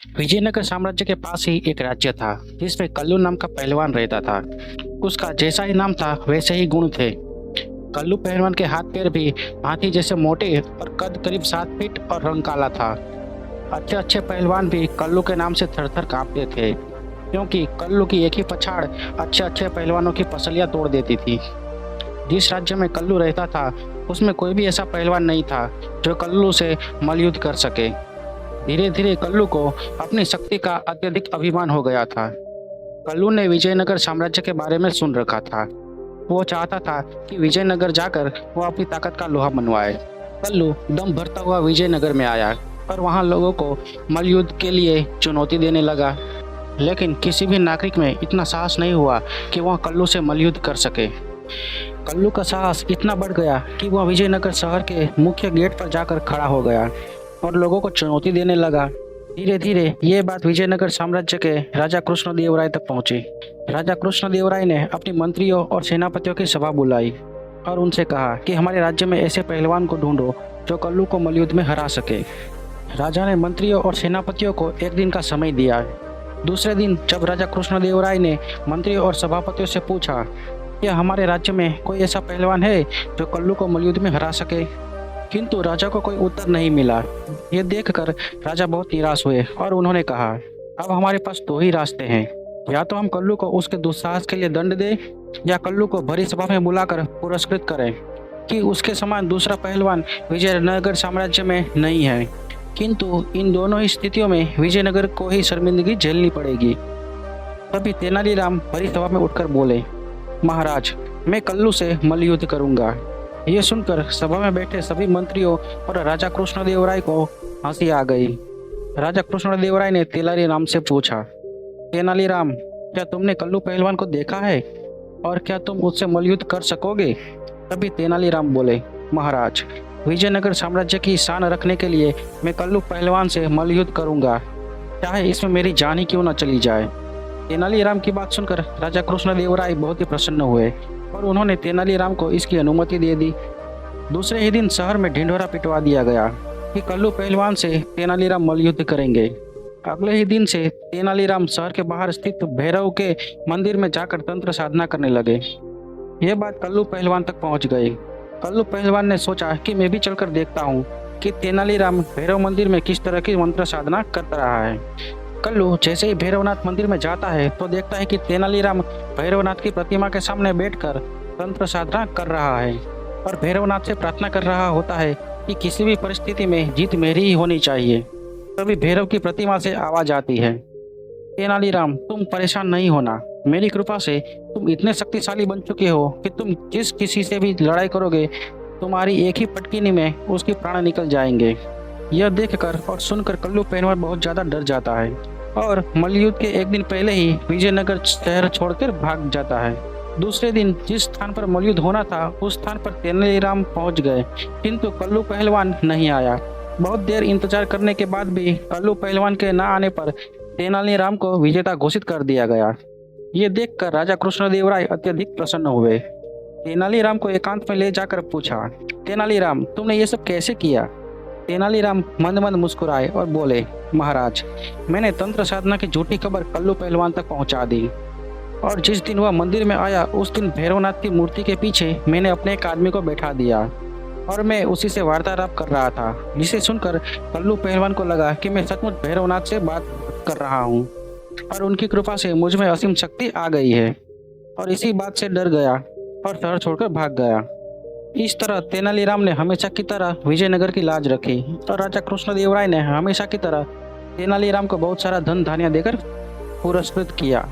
विजयनगर साम्राज्य के पास ही एक राज्य था जिसमें कल्लू नाम का पहलवान रहता था। उसका जैसा ही नाम था वैसे ही गुण थे। कल्लू पहलवान के हाथ पैर भी हाथी जैसे मोटे और कद करीब 7 फीट और रंग काला था। अच्छे अच्छे पहलवान भी कल्लू के नाम से थर थर कांपते थे, क्योंकि कल्लू की एक ही पछाड़ अच्छे अच्छे पहलवानों की पसलियां तोड़ देती थी। जिस राज्य में कल्लू रहता था उसमें कोई भी ऐसा पहलवान नहीं था जो कल्लू से मल्लयुद्ध कर सके। धीरे धीरे कल्लू को अपनी शक्ति का अत्यधिक अभिमान हो गया था। कल्लू ने विजयनगर साम्राज्य के बारे में सुन रखा था। वो चाहता था कि विजयनगर जाकर वो अपनी ताकत का लोहा मनवाए। कल्लू दम भरता हुआ विजयनगर में आया और वहाँ लोगों को मल्लयुद्ध के लिए चुनौती देने लगा। लेकिन किसी भी नागरिक में इतना साहस नहीं हुआ कि वह कल्लू से मल्लयुद्ध कर सके। कल्लू का साहस इतना बढ़ गया कि वह विजयनगर शहर के मुख्य गेट पर जाकर खड़ा हो गया और लोगों को चुनौती देने लगा। धीरे धीरे ये बात विजयनगर साम्राज्य के राजा कृष्णदेवराय तक पहुंची। राजा कृष्णदेवराय ने अपने मंत्रियों और सेनापतियों की सभा बुलाई और उनसे कहा कि हमारे राज्य में ऐसे पहलवान को ढूंढो जो कल्लू को मल्लयुद्ध में हरा सके। राजा ने मंत्रियों और सेनापतियों को एक दिन का समय दिया। दूसरे दिन जब राजा कृष्णदेवराय ने मंत्रियों और सभापतियों से पूछा, क्या हमारे राज्य में कोई ऐसा पहलवान है जो कल्लू को मल्लयुद्ध में हरा सके, किंतु राजा को कोई उत्तर नहीं मिला। ये देखकर राजा बहुत निराश हुए और उन्होंने कहा, अब हमारे पास दो ही रास्ते हैं, या तो हम कल्लू को उसके दुस्साहस के लिए दंड दें या कल्लू को भरी सभा में बुलाकर पुरस्कृत करें कि उसके समान दूसरा पहलवान विजयनगर साम्राज्य में नहीं है। किंतु इन दोनों ही स्थितियों में विजयनगर को ही शर्मिंदगी झेलनी पड़ेगी। तभी तेनालीराम भरी सभा में उठकर बोले, महाराज, मैं कल्लू से मल्लयुद्ध करूंगा। ये सुनकर सभा में बैठे सभी मंत्रियों और राजा कृष्णदेवराय को हंसी आ गई। राजा कृष्णदेवराय ने तेनालीराम से पूछा, तेनालीराम, क्या तुमने कल्लू पहलवान को देखा है और क्या तुम उससे मल्लयुद्ध कर सकोगे? तभी तेनालीराम बोले, महाराज, विजयनगर साम्राज्य की शान रखने के लिए मैं कल्लू पहलवान से मल्लयुद्ध करूंगा, चाहे इसमें मेरी जान ही क्यों न चली जाए। तेनालीराम की बात सुनकर राजा कृष्णदेवराय बहुत ही प्रसन्न हुए और उन्होंने तेनालीराम को इसकी अनुमति दे दी। दूसरे ही दिन शहर में ढिंढोरा पिटवा दिया गया कि कल्लू पहलवान से तेनालीराम मल्लयुद्ध करेंगे। अगले ही दिन से तेनालीराम शहर के बाहर स्थित भैरव के मंदिर में जाकर तंत्र साधना करने लगे। यह बात कल्लू पहलवान तक पहुंच गई। कल्लू पहलवान ने सोचा कि मैं भी चलकर देखता हूँ कि तेनालीराम भैरव मंदिर में किस तरह की मंत्र साधना कर रहा है। कल्लू जैसे ही भैरवनाथ मंदिर में जाता है तो देखता है कि तेनालीराम भैरवनाथ की प्रतिमा के सामने बैठकर तंत्र साधना कर रहा है और भैरवनाथ से प्रार्थना कर रहा होता है कि किसी भी परिस्थिति में जीत मेरी ही होनी चाहिए। तभी भैरव की प्रतिमा से आवाज आती है, तेनालीराम, तुम परेशान नहीं होना, मेरी कृपा से तुम इतने शक्तिशाली बन चुके हो कि तुम जिस किसी से भी लड़ाई करोगे तुम्हारी एक ही पटकीनी में उसके प्राण निकल जाएंगे। यह देखकर और सुनकर कल्लू पहलवान बहुत ज़्यादा डर जाता है और मल्लयुद्ध के एक दिन पहले ही विजयनगर शहर छोड़कर भाग जाता है। दूसरे दिन जिस स्थान पर मल्लयुद्ध होना था उस स्थान पर तेनालीराम पहुंच गए, किंतु कल्लू पहलवान नहीं आया। बहुत देर इंतजार करने के बाद भी कल्लू पहलवान के न आने पर तेनालीराम को विजेता घोषित कर दिया गया। ये देखकर राजा कृष्णदेवराय अत्यधिक प्रसन्न हुए। तेनालीराम को एकांत में ले जाकर पूछा, तेनालीराम, तुमने ये सब कैसे किया? तेनालीराम मंद मंद मुस्कुराए और बोले, महाराज, मैंने तंत्र साधना की झूठी खबर कल्लू पहलवान तक पहुंचा दी और जिस दिन वह मंदिर में आया उस दिन भैरवनाथ की मूर्ति के पीछे मैंने अपने एक आदमी को बैठा दिया और मैं उसी से वार्तालाप कर रहा था, जिसे सुनकर कल्लू पहलवान को लगा कि मैं सचमुच भैरवनाथ से बात कर रहा हूँ और उनकी कृपा से मुझ में असीम शक्ति आ गई है और इसी बात से डर गया और शहर छोड़कर भाग गया। इस तरह तेनालीराम ने हमेशा की तरह विजयनगर की लाज रखी और राजा कृष्णदेवराय ने हमेशा की तरह तेनालीराम को बहुत सारा धन धान्य देकर पुरस्कृत किया।